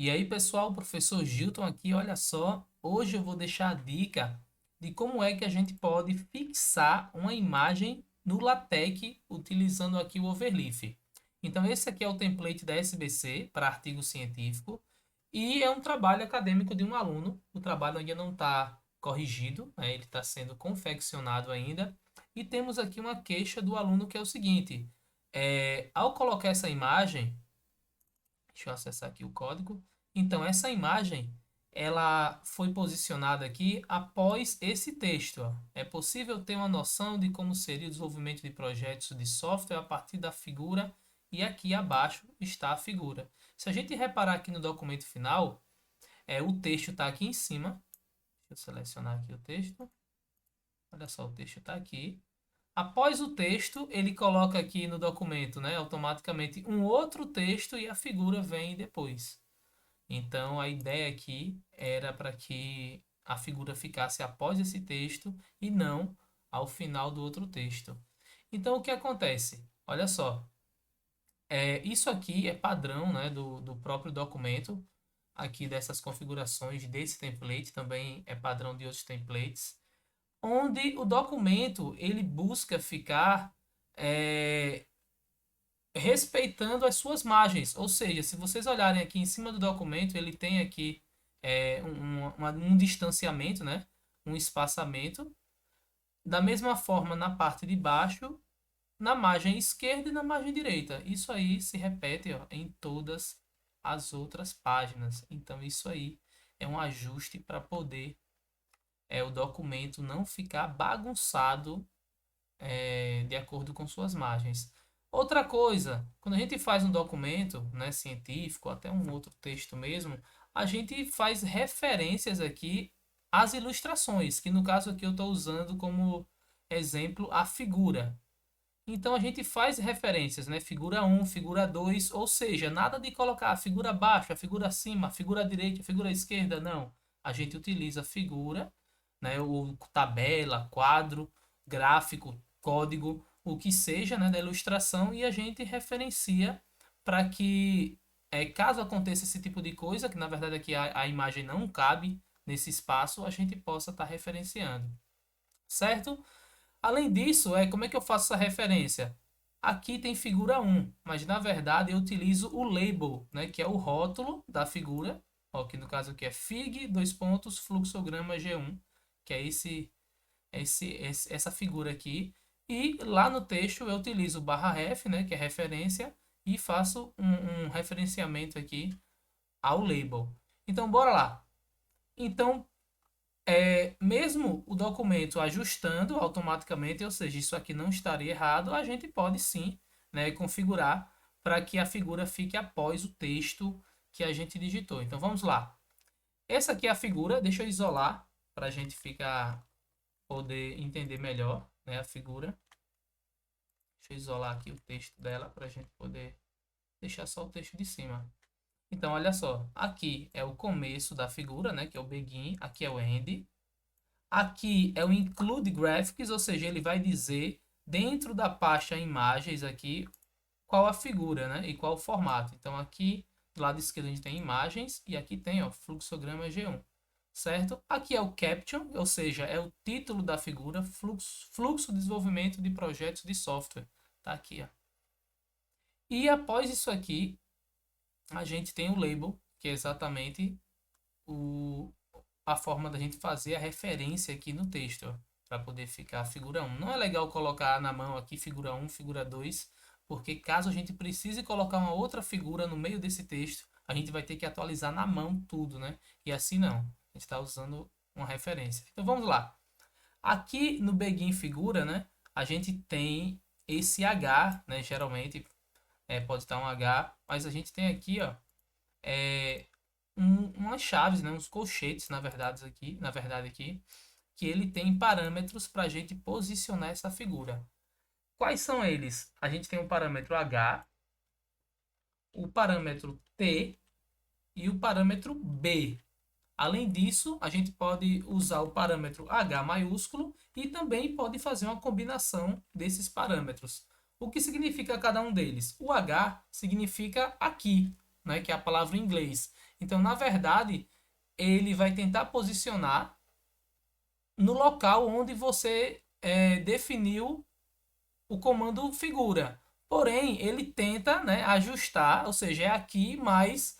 E aí, pessoal, o professor Gilton aqui, olha só. Hoje eu vou deixar a dica de como é que a gente pode fixar uma imagem no LaTeX utilizando aqui o Overleaf. Então, esse aqui é o template da SBC para artigo científico e é um trabalho acadêmico de um aluno. O trabalho ainda não está corrigido, né? Ele está sendo confeccionado ainda. E temos aqui uma queixa do aluno que é o seguinte: ao colocar essa imagem. Deixa eu acessar aqui o código. Então, essa imagem, ela foi posicionada aqui após esse texto. Ó. É possível ter uma noção de como seria o desenvolvimento de projetos de software a partir da figura, e aqui abaixo está a figura. Se a gente reparar aqui no documento final, o texto está aqui em cima. Deixa eu selecionar aqui o texto. Olha só, o texto está aqui. Após o texto, ele coloca aqui no documento, né, automaticamente um outro texto e a figura vem depois. Então, a ideia aqui era para que a figura ficasse após esse texto e não ao final do outro texto. Então, o que acontece? Olha só, isso aqui é padrão, né, do próprio documento, aqui dessas configurações desse template, também é padrão de outros templates, onde o documento ele busca ficar é, respeitando as suas margens. Ou seja, se vocês olharem aqui em cima do documento, ele tem aqui um distanciamento, né? Um espaçamento. Da mesma forma, na parte de baixo, na margem esquerda e na margem direita. Isso aí se repete, ó, em todas as outras páginas. Então, isso aí é um ajuste para poder o documento não ficar bagunçado de acordo com suas margens. Outra coisa, quando a gente faz um documento, né, científico, até um outro texto mesmo, a gente faz referências aqui às ilustrações, que no caso aqui eu estou usando como exemplo a figura. Então a gente faz referências, né? Figura um, figura 2, ou seja, nada de colocar a figura abaixo, a figura acima, a figura direita, a figura esquerda, não. A gente utiliza figura, né? O tabela, quadro, gráfico, código, o que seja, né? Da ilustração e a gente referencia para que, caso aconteça esse tipo de coisa, que na verdade aqui a imagem não cabe nesse espaço, a gente possa estar referenciando, certo? Além disso, como é que eu faço essa referência? Aqui tem figura um, mas na verdade eu utilizo o label, né, que é o rótulo da figura, ó, que no caso aqui é fig, dois pontos, fluxograma G1, que é essa figura aqui. E lá no texto eu utilizo o barra ref, né, que é referência, e faço um referenciamento aqui ao label. Então, bora lá. Então, mesmo o documento ajustando automaticamente, ou seja, isso aqui não estaria errado, a gente pode sim, né, configurar para que a figura fique após o texto que a gente digitou. Então vamos lá. Essa aqui é a figura, deixa eu isolar para a gente poder entender melhor, né, a figura. Deixa eu isolar aqui o texto dela para a gente poder deixar só o texto de cima. Então, olha só, aqui é o começo da figura, né, que é o begin, aqui é o end. Aqui é o Include Graphics, ou seja, ele vai dizer dentro da pasta imagens aqui qual a figura, né? E qual o formato. Então aqui do lado esquerdo a gente tem imagens e aqui tem, ó, fluxograma G1, certo? Aqui é o Caption, ou seja, é o título da figura, fluxo de desenvolvimento de projetos de software. Tá aqui, ó. E após isso aqui, a gente tem o label, que é exatamente a forma da gente fazer a referência aqui no texto, para poder ficar a figura um. Não é legal colocar na mão aqui figura um, figura 2, porque caso a gente precise colocar uma outra figura no meio desse texto, a gente vai ter que atualizar na mão tudo, né? E assim não. A gente está usando uma referência. Então vamos lá. Aqui no begin figura, né? A gente tem esse H, né? Geralmente pode estar um H, mas a gente tem aqui, ó, umas chaves, né, uns colchetes, na verdade aqui, que ele tem parâmetros para a gente posicionar essa figura. Quais são eles? A gente tem o parâmetro H, o parâmetro T e o parâmetro B. Além disso, a gente pode usar o parâmetro H maiúsculo e também pode fazer uma combinação desses parâmetros. O que significa cada um deles? O H significa aqui, né, que é a palavra em inglês. Então, na verdade, ele vai tentar posicionar no local onde você definiu o comando figura. Porém, ele tenta, né, ajustar, ou seja, é aqui mais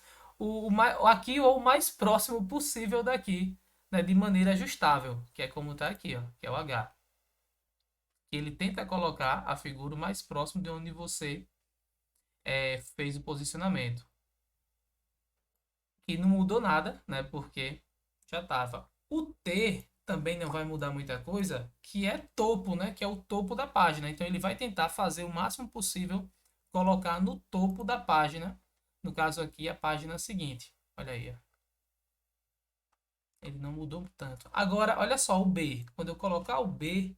aqui ou o mais próximo possível daqui, né, de maneira ajustável, que é como está aqui, ó, que é o H. Ele tenta colocar a figura o mais próximo de onde você fez o posicionamento. E não mudou nada, né, porque já estava. O T também não vai mudar muita coisa, que é topo, né? Que é o topo da página. Então ele vai tentar fazer o máximo possível, colocar no topo da página. No caso aqui, a página seguinte. Olha aí, ó. Ele não mudou tanto. Agora, olha só o B. Quando eu colocar o B,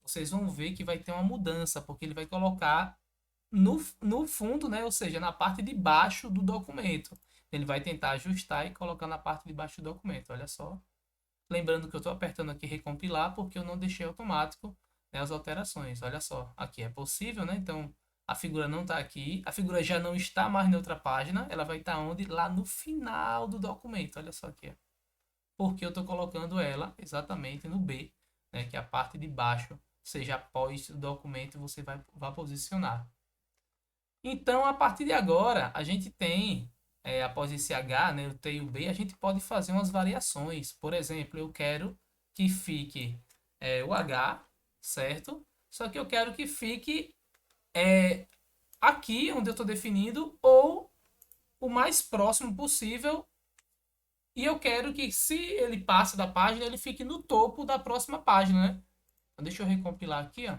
vocês vão ver que vai ter uma mudança, porque ele vai colocar no fundo, né? Ou seja, na parte de baixo do documento. Ele vai tentar ajustar e colocar na parte de baixo do documento. Olha só. Lembrando que eu estou apertando aqui recompilar porque eu não deixei automático, né, as alterações. Olha só, aqui é possível, né? Então a figura não está aqui, a figura já não está mais na outra página, ela vai estar onde? Lá no final do documento. Olha só aqui, ó. Porque eu estou colocando ela exatamente no B, né, que é a parte de baixo, ou seja, após o documento você vai posicionar. Então, a partir de agora, a gente tem, após esse H, né, o T e o B, a gente pode fazer umas variações. Por exemplo, eu quero que fique o H, certo? Só que eu quero que fique aqui, onde eu estou definindo, ou o mais próximo possível. E eu quero que, se ele passe da página, ele fique no topo da próxima página, né? Então, deixa eu recompilar aqui, ó.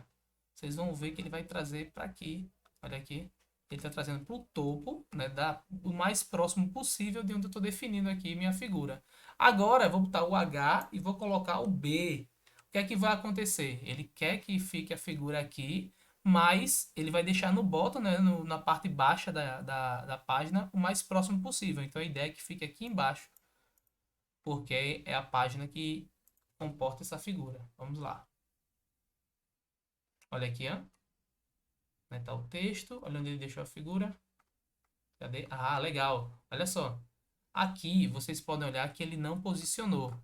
Vocês vão ver que ele vai trazer para aqui. Olha aqui. Ele está trazendo para o topo, né, o mais próximo possível de onde eu estou definindo aqui minha figura. Agora, eu vou botar o H e vou colocar o B. O que é que vai acontecer? Ele quer que fique a figura aqui, mas ele vai deixar no bottom, né, na parte baixa da página, o mais próximo possível. Então, a ideia é que fique aqui embaixo, porque é a página que comporta essa figura. Vamos lá. Olha aqui, ó. Tá o texto. Olha onde ele deixou a figura. Cadê? Ah, legal. Olha só. Aqui vocês podem olhar que ele não posicionou.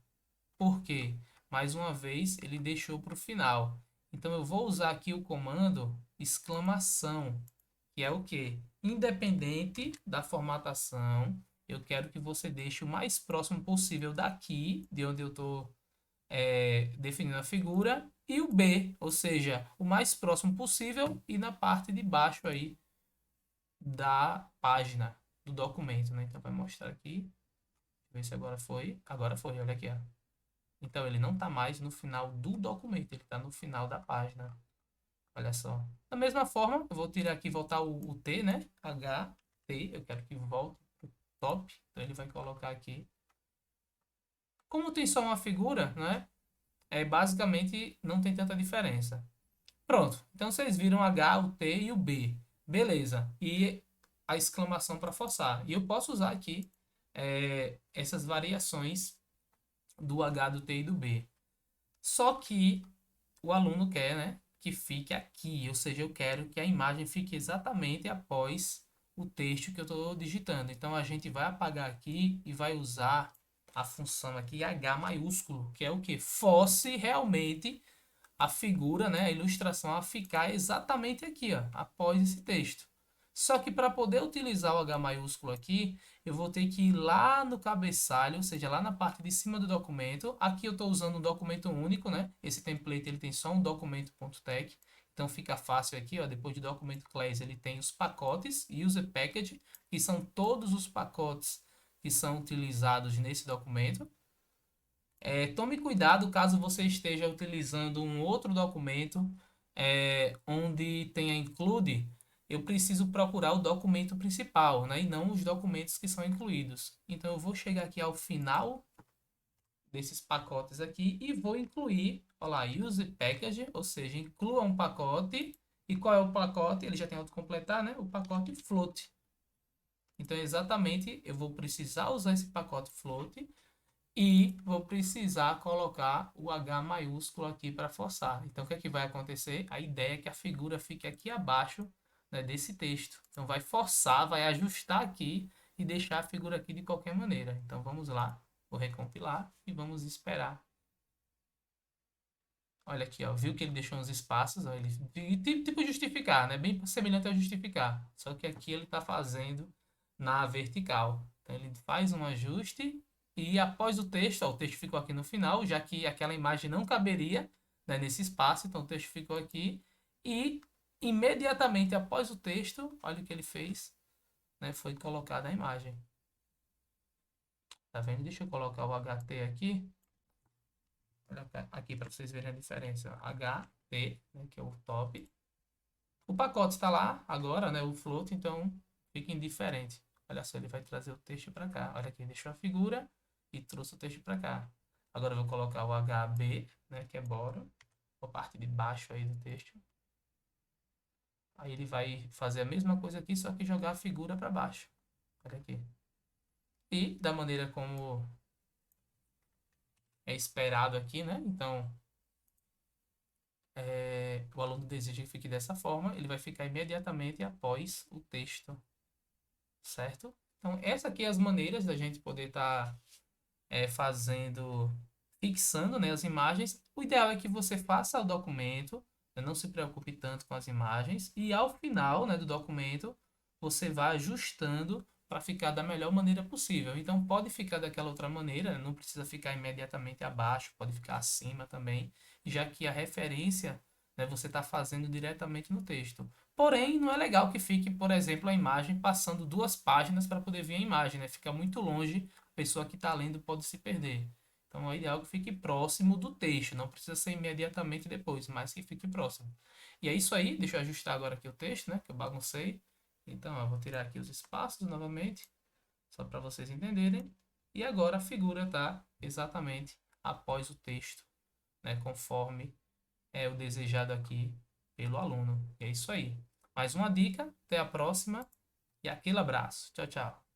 Por quê? Mais uma vez, ele deixou para o final. Então, eu vou usar aqui o comando exclamação, que é o quê? Independente da formatação, eu quero que você deixe o mais próximo possível daqui, de onde eu estou definindo a figura, e o B, ou seja, o mais próximo possível e na parte de baixo aí da página do documento, né? Então vai mostrar aqui, ver se agora foi, olha aqui, ó. Então ele não está mais no final do documento, ele está no final da página. Olha só. Da mesma forma, eu vou tirar aqui, voltar o T, né? H, T, eu quero que volte pro top, então ele vai colocar aqui. Como tem só uma figura, né? Basicamente não tem tanta diferença. Pronto. Então vocês viram o H, o T e o B. Beleza. E a exclamação para forçar. E eu posso usar aqui essas variações do H, do T e do B. Só que o aluno quer, né, que fique aqui. Ou seja, eu quero que a imagem fique exatamente após o texto que eu estou digitando. Então a gente vai apagar aqui e vai usar a função aqui H maiúsculo, que é o que? Force realmente a figura, né, a ilustração a ficar exatamente aqui, ó, após esse texto. Só que para poder utilizar o H maiúsculo aqui, eu vou ter que ir lá no cabeçalho, ou seja, lá na parte de cima do documento. Aqui eu estou usando um documento único, né? Esse template ele tem só um documento.tech. Então fica fácil aqui, ó, depois de documento class, ele tem os pacotes user package, que são todos os pacotes que são utilizados nesse documento. Tome cuidado caso você esteja utilizando um outro documento onde tenha include, eu preciso procurar o documento principal, né, e não os documentos que são incluídos. Então eu vou chegar aqui ao final desses pacotes aqui e vou incluir, olha lá, use package, ou seja, inclua um pacote. E qual é o pacote? Ele já tem autocompletar, né? O pacote float. Então exatamente eu vou precisar usar esse pacote float e vou precisar colocar o H maiúsculo aqui para forçar. Então, o que é que vai acontecer? A ideia é que a figura fique aqui abaixo, né, desse texto. Então, vai forçar, vai ajustar aqui e deixar a figura aqui de qualquer maneira. Então vamos lá, vou recompilar e vamos esperar. Olha aqui, ó, viu que ele deixou uns espaços, ó, ele tipo justificar, né? Bem semelhante a justificar, só que aqui ele está fazendo na vertical. Então ele faz um ajuste e após o texto, ó, o texto ficou aqui no final, já que aquela imagem não caberia, né, nesse espaço, então o texto ficou aqui e imediatamente após o texto, olha o que ele fez, né, foi colocada a imagem. Tá vendo? Deixa eu colocar o HT aqui. Olha aqui para vocês verem a diferença. HT, né, que é o top. O pacote está lá agora, né, o float, então fica indiferente. Olha só, ele vai trazer o texto para cá. Olha aqui, deixou a figura e trouxe o texto para cá. Agora eu vou colocar o HB, né, que é bottom, a parte de baixo aí do texto. Aí ele vai fazer a mesma coisa aqui, só que jogar a figura para baixo. Olha aqui. E da maneira como é esperado aqui, né? Então, o aluno deseja que fique dessa forma, ele vai ficar imediatamente após o texto, certo? Então, essa aqui é as maneiras da gente poder estar fazendo, fixando, né, as imagens. O ideal é que você faça o documento, né, não se preocupe tanto com as imagens, e ao final, né, do documento, você vai ajustando para ficar da melhor maneira possível. Então, pode ficar daquela outra maneira, não precisa ficar imediatamente abaixo, pode ficar acima também, já que a referência, né, você está fazendo diretamente no texto. Porém, não é legal que fique, por exemplo, a imagem passando 2 páginas para poder ver a imagem, né? Fica muito longe, a pessoa que está lendo pode se perder. Então, é ideal que fique próximo do texto, não precisa ser imediatamente depois, mas que fique próximo. E é isso aí, deixa eu ajustar agora aqui o texto, né? Que eu baguncei. Então, eu vou tirar aqui os espaços novamente, só para vocês entenderem. E agora a figura está exatamente após o texto, né? Conforme é o desejado aqui pelo aluno. E é isso aí. Mais uma dica, até a próxima e aquele abraço. Tchau, tchau.